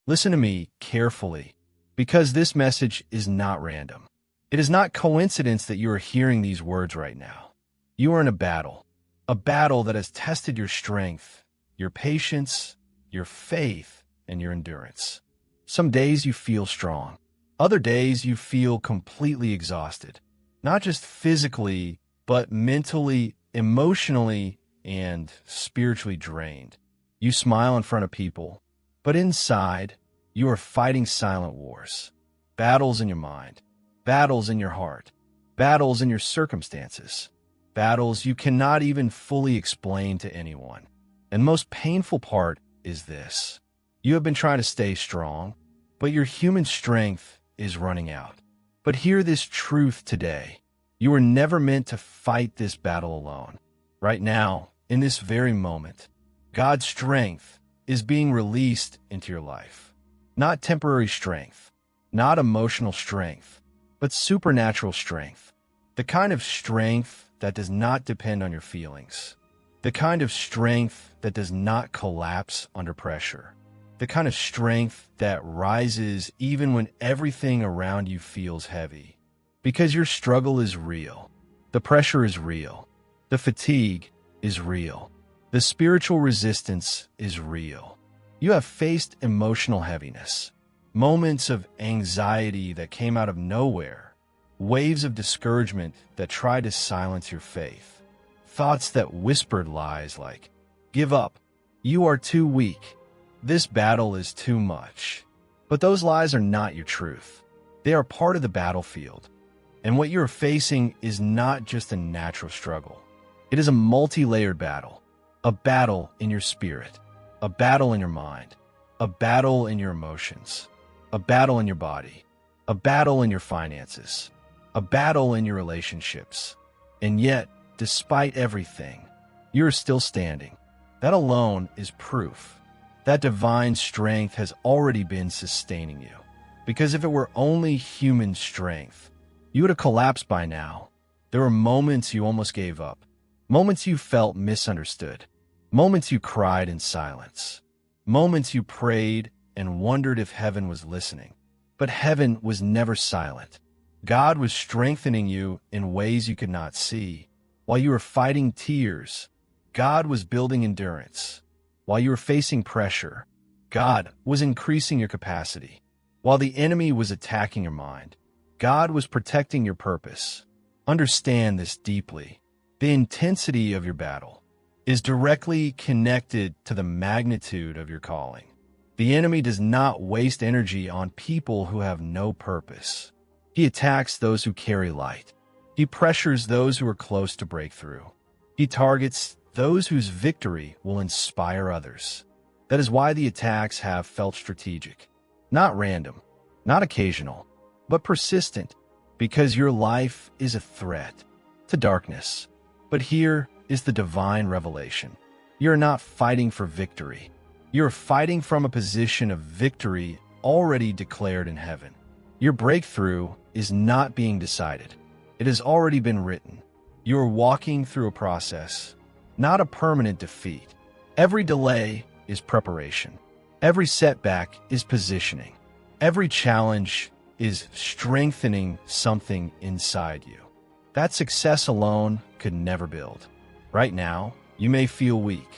Listen to me carefully, because this message is not random. It is not coincidence that you are hearing these words right now. You are in a battle that has tested your strength, your patience, your faith, and your endurance. Some days you feel strong. Other days you feel completely exhausted, not just physically, but mentally, emotionally, and spiritually drained. You smile in front of people, but inside, you are fighting silent wars. Battles in your mind, battles in your heart, battles in your circumstances, battles you cannot even fully explain to anyone. And most painful part is this. You have been trying to stay strong, but your human strength is running out. But hear this truth today. You were never meant to fight this battle alone. Right now, in this very moment, God's strength is being released into your life. Not temporary strength, not emotional strength, but supernatural strength. The kind of strength that does not depend on your feelings. The kind of strength that does not collapse under pressure. The kind of strength that rises even when everything around you feels heavy. Because your struggle is real. The pressure is real. The fatigue is real. The spiritual resistance is real. You have faced emotional heaviness, moments of anxiety that came out of nowhere, waves of discouragement that tried to silence your faith, thoughts that whispered lies like, "Give up. You are too weak. This battle is too much." But those lies are not your truth. They are part of the battlefield. And what you're facing is not just a natural struggle. It is a multi-layered battle. A battle in your spirit. A battle in your mind. A battle in your emotions. A battle in your body. A battle in your finances. A battle in your relationships. And yet, despite everything, you're still standing. That alone is proof that divine strength has already been sustaining you. Because if it were only human strength, you would have collapsed by now. There were moments you almost gave up, moments you felt misunderstood, moments you cried in silence, moments you prayed and wondered if heaven was listening. But heaven was never silent. God was strengthening you in ways you could not see. While you were fighting tears, God was building endurance. While you were facing pressure, God was increasing your capacity. While the enemy was attacking your mind, God was protecting your purpose. Understand this deeply. The intensity of your battle is directly connected to the magnitude of your calling. The enemy does not waste energy on people who have no purpose. He attacks those who carry light. He pressures those who are close to breakthrough. He targets those whose victory will inspire others. That is why the attacks have felt strategic, not random, not occasional, but persistent, because your life is a threat to darkness. But here is the divine revelation. You're not fighting for victory. You're fighting from a position of victory already declared in heaven. Your breakthrough is not being decided. It has already been written. You are walking through a process, not a permanent defeat. Every delay is preparation. Every setback is positioning. Every challenge is strengthening something inside you that success alone could never build. Right now, you may feel weak,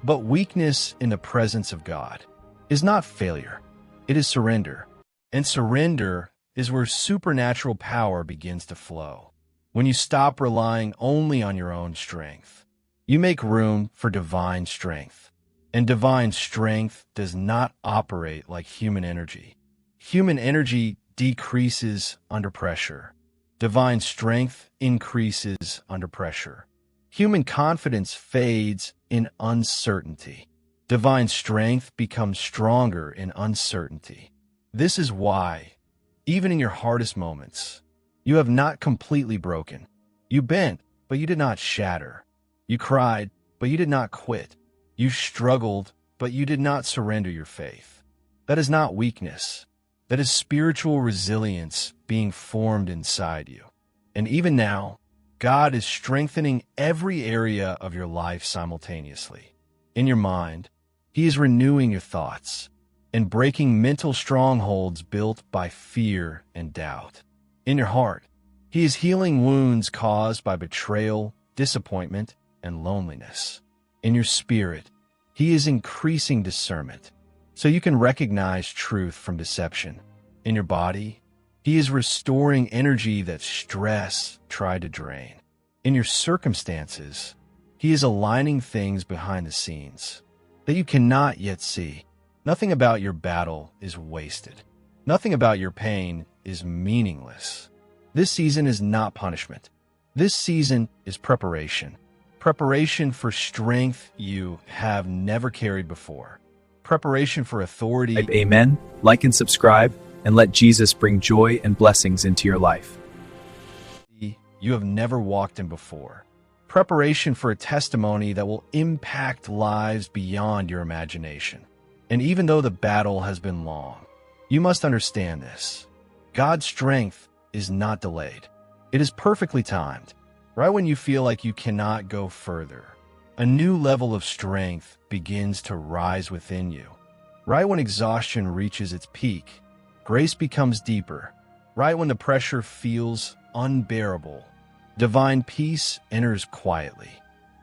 but weakness in the presence of God is not failure. It is surrender. And surrender is where supernatural power begins to flow. When you stop relying only on your own strength, you make room for divine strength. And divine strength does not operate like human energy. Human energy decreases under pressure. Divine strength increases under pressure. Human confidence fades in uncertainty. Divine strength becomes stronger in uncertainty. This is why, even in your hardest moments, you have not completely broken. You bent, but you did not shatter. You cried, but you did not quit. You struggled, but you did not surrender your faith. That is not weakness. That is spiritual resilience being formed inside you. And even now, God is strengthening every area of your life simultaneously. In your mind, He is renewing your thoughts. and breaking mental strongholds built by fear and doubt. In your heart, He is healing wounds caused by betrayal, disappointment, and loneliness. In your spirit, He is increasing discernment so you can recognize truth from deception. In your body, He is restoring energy that stress tried to drain. In your circumstances, He is aligning things behind the scenes that you cannot yet see. Nothing about your battle is wasted. Nothing about your pain is meaningless. This season is not punishment. This season is preparation. Preparation for strength you have never carried before. Preparation for authority. Amen. Like and subscribe, and let Jesus bring joy and blessings into your life. You have never walked in before. Preparation for a testimony that will impact lives beyond your imagination. And even though the battle has been long, you must understand this. God's strength is not delayed. It is perfectly timed. Right when you feel like you cannot go further, a new level of strength begins to rise within you. Right when exhaustion reaches its peak, grace becomes deeper. Right when the pressure feels unbearable, divine peace enters quietly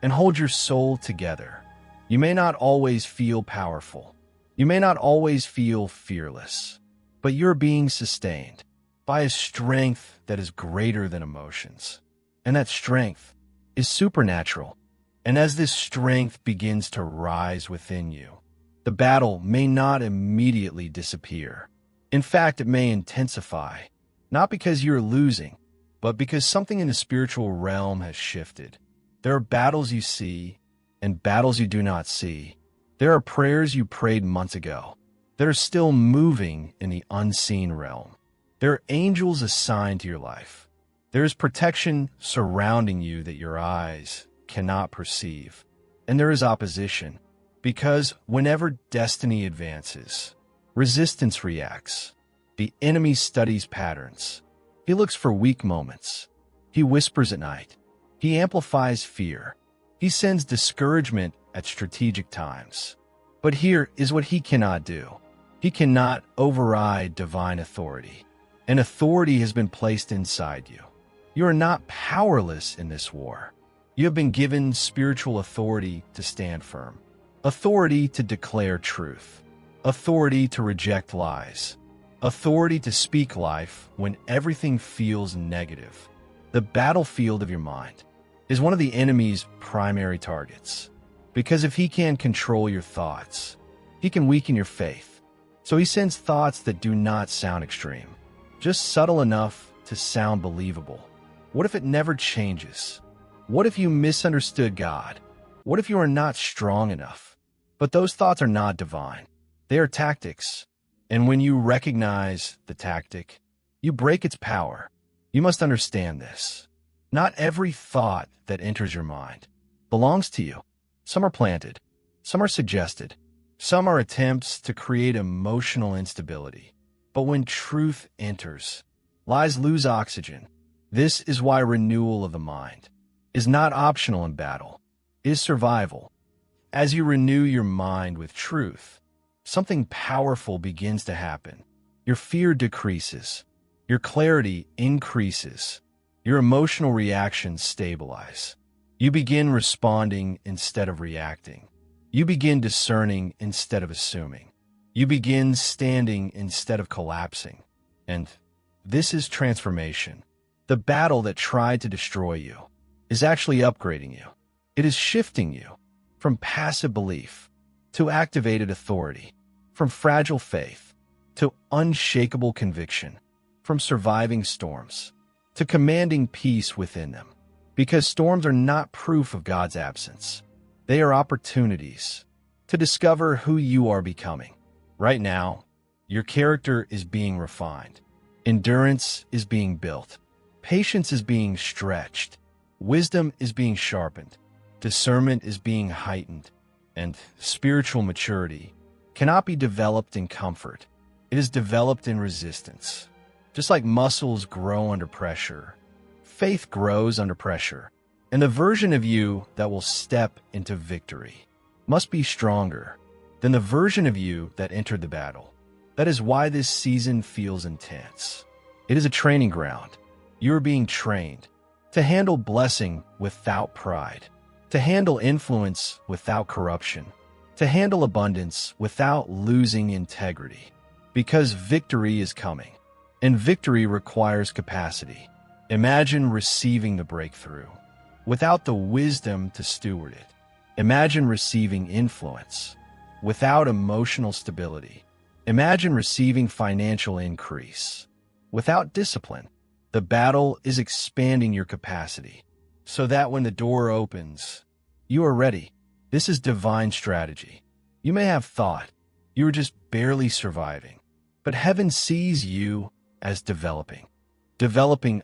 and holds your soul together. You may not always feel powerful. You may not always feel fearless, but you're being sustained by a strength that is greater than emotions. And that strength is supernatural. And as this strength begins to rise within you, the battle may not immediately disappear. In fact, it may intensify, not because you're losing, but because something in the spiritual realm has shifted. There are battles you see and battles you do not see. There are prayers you prayed months ago that are still moving in the unseen realm. There are angels assigned to your life. There is protection surrounding you that your eyes cannot perceive. And there is opposition, because whenever destiny advances, resistance reacts. The enemy studies patterns. He looks for weak moments. He whispers at night. He amplifies fear. He sends discouragement at strategic times. But here is what he cannot do. He cannot override divine authority. And authority has been placed inside you. You are not powerless in this war. You have been given spiritual authority to stand firm, authority to declare truth, authority to reject lies, authority to speak life when everything feels negative. The battlefield of your mind is one of the enemy's primary targets, because if he can control your thoughts, he can weaken your faith. So he sends thoughts that do not sound extreme, just subtle enough to sound believable. What if it never changes? What if you misunderstood God? What if you are not strong enough? But those thoughts are not divine. They are tactics. And when you recognize the tactic, you break its power. You must understand this. Not every thought that enters your mind belongs to you. Some are planted. Some are suggested. Some are attempts to create emotional instability. But when truth enters, lies lose oxygen. This is why renewal of the mind is not optional in battle. It is survival. As you renew your mind with truth, something powerful begins to happen. Your fear decreases. Your clarity increases. Your emotional reactions stabilize. You begin responding instead of reacting. You begin discerning instead of assuming. You begin standing instead of collapsing. And this is transformation. The battle that tried to destroy you is actually upgrading you. It is shifting you from passive belief to activated authority, from fragile faith to unshakable conviction, from surviving storms to commanding peace within them. Because storms are not proof of God's absence. They are opportunities to discover who you are becoming. Right now, your character is being refined. Endurance is being built. Patience is being stretched. Wisdom is being sharpened. Discernment is being heightened. And spiritual maturity cannot be developed in comfort. It is developed in resistance. Just like muscles grow under pressure, faith grows under pressure. And the version of you that will step into victory must be stronger, than the version of you that entered the battle. That is why this season feels intense. It is a training ground. You are being trained to handle blessing without pride, to handle influence without corruption, to handle abundance without losing integrity. Because victory is coming, and victory requires capacity. Imagine receiving the breakthrough without the wisdom to steward it. Imagine receiving influence without emotional stability. Imagine receiving financial increase without discipline. The battle is expanding your capacity so that when the door opens, you are ready. This is divine strategy. You may have thought you were just barely surviving, but heaven sees you as developing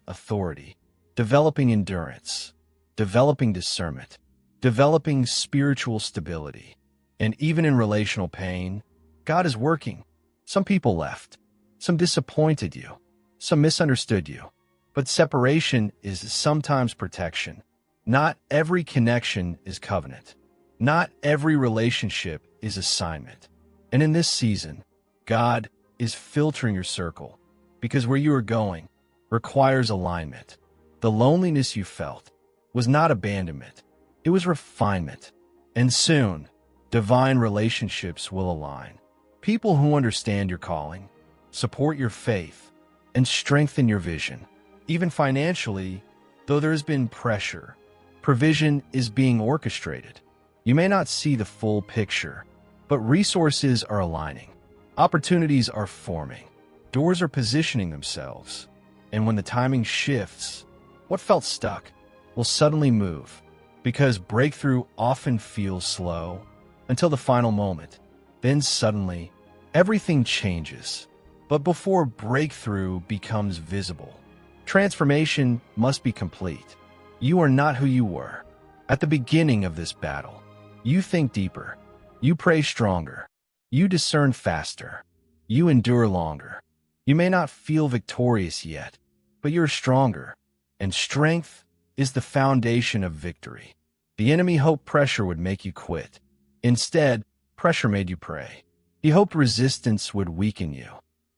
authority, developing endurance, developing discernment, developing spiritual stability. And even in relational pain, God is working. Some people left, some disappointed you, some misunderstood you. But separation is sometimes protection. Not every connection is covenant. Not every relationship is assignment. And in this season, God is filtering your circle because where you are going requires alignment. The loneliness you felt was not abandonment. It was refinement. And soon, divine relationships will align. People who understand your calling, support your faith, and strengthen your vision. Even financially, though there has been pressure, provision is being orchestrated. You may not see the full picture, but resources are aligning. Opportunities are forming. Doors are positioning themselves. And when the timing shifts, what felt stuck will suddenly move, because breakthrough often feels slow until the final moment. Then suddenly, everything changes. But before breakthrough becomes visible, transformation must be complete. You are not who you were at the beginning of this battle. You think deeper. You pray stronger. You discern faster. You endure longer. You may not feel victorious yet, but you're stronger. And strength is the foundation of victory. The enemy hoped pressure would make you quit. Instead, pressure made you pray. He hoped resistance would weaken you.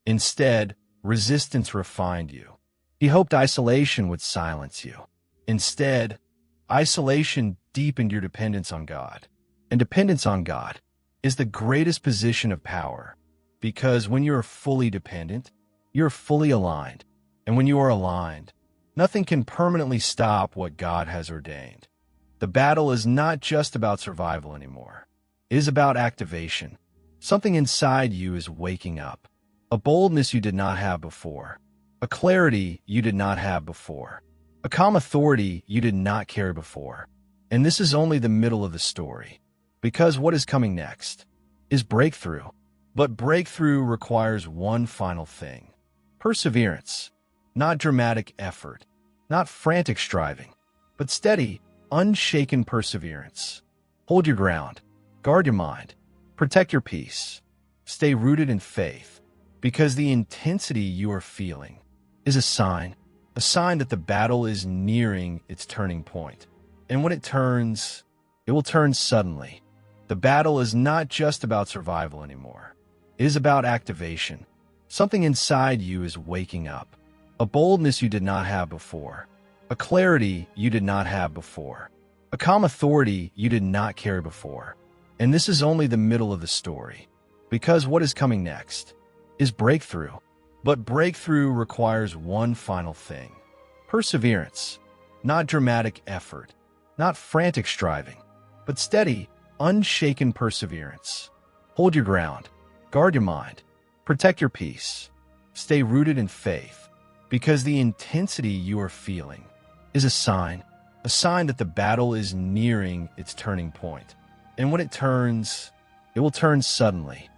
Instead, resistance refined you. He hoped isolation would silence you. Instead, isolation deepened your dependence on God. And dependence on God is the greatest position of power, because when you are fully dependent, you're fully aligned. And when you are aligned, nothing can permanently stop what God has ordained. The battle is not just about survival anymore. It is about activation. Something inside you is waking up. A boldness you did not have before. A clarity you did not have before. A calm authority you did not carry before. And this is only the middle of the story. Because what is coming next is breakthrough. But breakthrough requires one final thing. Perseverance. Not dramatic effort. Not frantic striving. But steady, unshaken perseverance. Hold your ground. Guard your mind. Protect your peace. Stay rooted in faith. Because the intensity you are feeling is a sign that the battle is nearing its turning point. And when it turns, it will turn suddenly. The battle is not just about survival anymore. It is about activation. Something inside you is waking up. A boldness you did not have before. A clarity you did not have before. A calm authority you did not carry before. And this is only the middle of the story. Because what is coming next is breakthrough. But breakthrough requires one final thing. Perseverance. Not dramatic effort. Not frantic striving. But steady, unshaken perseverance. Hold your ground. Guard your mind. Protect your peace. Stay rooted in faith. Because the intensity you are feeling is a sign that the battle is nearing its turning point. And when it turns, it will turn suddenly.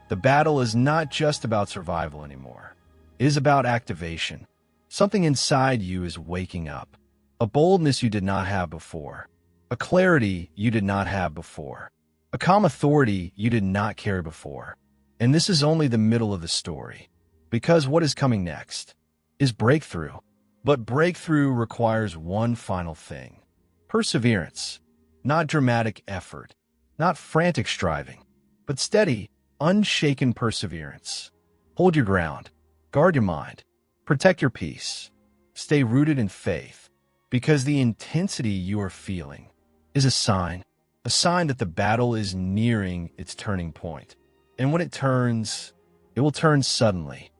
The battle is not just about survival anymore. It is about activation. Something inside you is waking up. A boldness you did not have before. A clarity you did not have before. A calm authority you did not carry before. And this is only the middle of the story. Because what is coming next is breakthrough. But breakthrough requires one final thing. Perseverance. Not dramatic effort. Not frantic striving. but steady, unshaken perseverance. Hold your ground. Guard your mind. Protect your peace. Stay rooted in faith, because the intensity you are feeling is a sign that the battle is nearing its turning point. And when it turns, it will turn suddenly.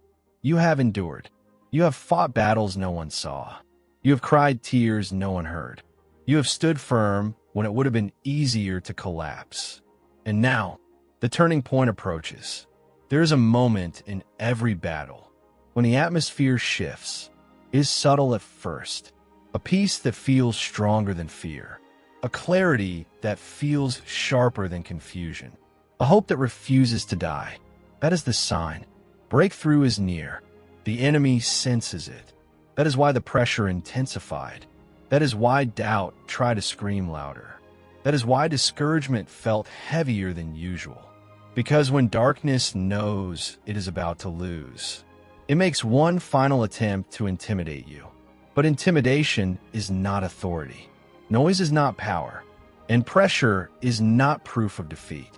You have endured. You have fought battles no one saw. You have cried tears no one heard. You have stood firm when it would have been easier to collapse. And now, the turning point approaches. There is a moment in every battle when the atmosphere shifts. It is subtle at first, a peace that feels stronger than fear, a clarity that feels sharper than confusion, a hope that refuses to die. That is the sign. Breakthrough is near. The enemy senses it. That is why the pressure intensified. That is why doubt tried to scream louder. That is why discouragement felt heavier than usual. Because when darkness knows it is about to lose, it makes one final attempt to intimidate you. But intimidation is not authority. Noise is not power. And pressure is not proof of defeat.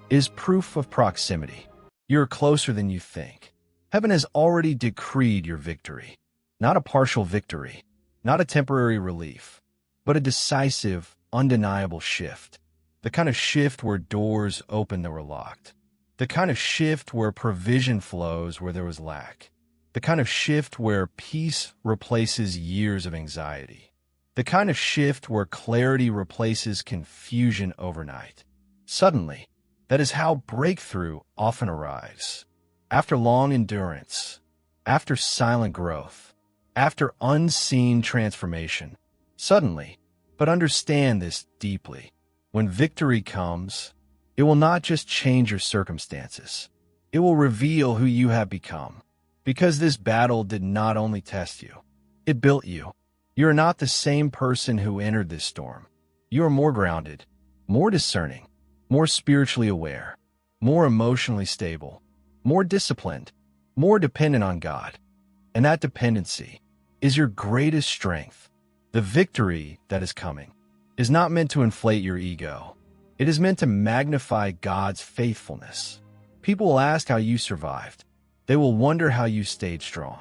It is proof of proximity. You're closer than you think. Heaven has already decreed your victory. Not a partial victory, not a temporary relief, but a decisive, undeniable shift. The kind of shift where doors open that were locked. The kind of shift where provision flows where there was lack. The kind of shift where peace replaces years of anxiety. The kind of shift where clarity replaces confusion overnight. Suddenly, that is how breakthrough often arrives. After long endurance, after silent growth, after unseen transformation. Suddenly, but understand this deeply, when victory comes, it will not just change your circumstances. It will reveal who you have become. Because this battle did not only test you, it built you. You are not the same person who entered this storm. You are more grounded, more discerning, more spiritually aware, more emotionally stable, more disciplined, more dependent on God. And that dependency is your greatest strength. The victory that is coming is not meant to inflate your ego. It is meant to magnify God's faithfulness. People will ask how you survived. They will wonder how you stayed strong.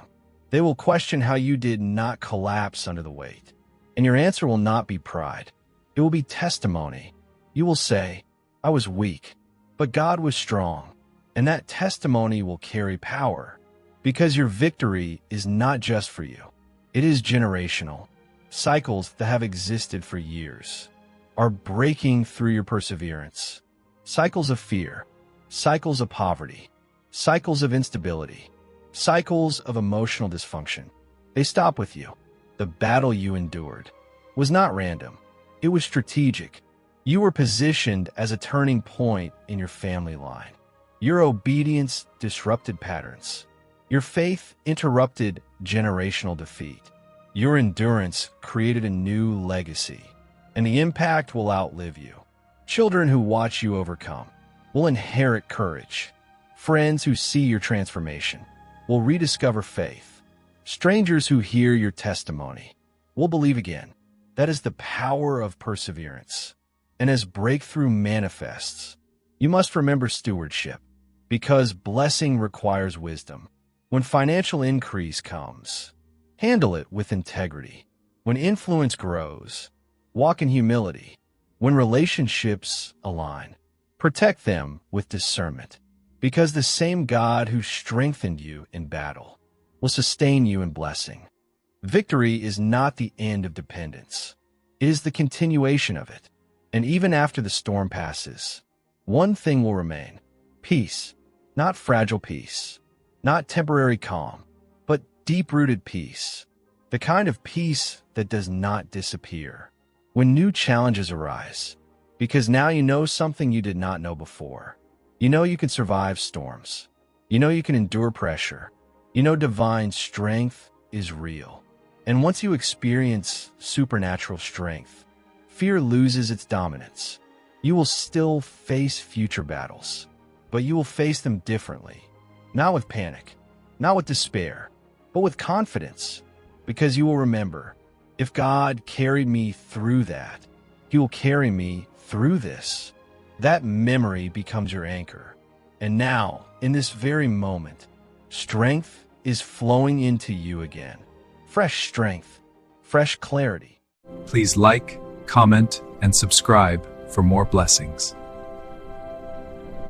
They will question how you did not collapse under the weight. And your answer will not be pride. It will be testimony. You will say, I was weak, but God was strong. And that testimony will carry power, because your victory is not just for you. It is generational. Cycles that have existed for years are breaking through your perseverance. Cycles of fear, cycles of poverty, cycles of instability, cycles of emotional dysfunction. They stop with you. The battle you endured was not random. It was strategic. You were positioned as a turning point in your family line. Your obedience disrupted patterns. Your faith interrupted generational defeat. Your endurance created a new legacy, and the impact will outlive you. Children who watch you overcome will inherit courage. Friends who see your transformation will rediscover faith. Strangers who hear your testimony will believe again. That is the power of perseverance. And as breakthrough manifests, you must remember stewardship, because blessing requires wisdom. When financial increase comes, handle it with integrity. When influence grows, walk in humility. When relationships align, protect them with discernment, because the same God who strengthened you in battle will sustain you in blessing. Victory is not the end of dependence. It is the continuation of it. And even after the storm passes, one thing will remain: peace. Not fragile peace, not temporary calm, but deep-rooted peace. The kind of peace that does not disappear when new challenges arise, because now you know something you did not know before. You know you can survive storms. You know you can endure pressure. You know divine strength is real. And once you experience supernatural strength, fear loses its dominance. You will still face future battles, but you will face them differently. Not with panic, not with despair, but with confidence, because you will remember, if God carried me through that, He will carry me through this. That memory becomes your anchor. And now, in this very moment, strength is flowing into you again. Fresh strength, fresh clarity. Please like, comment, and subscribe for more blessings.